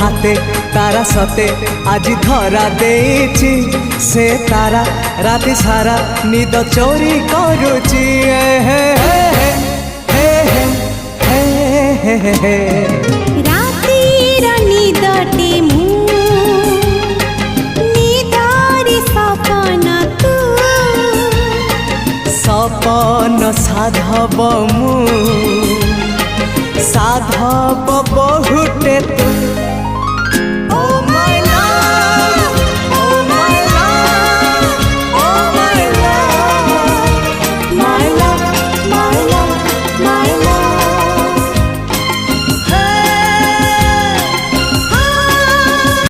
हाथे तारा सते आज धरा देछि से तारा राति सारा निद चोरी करुची रातिर निदटे मु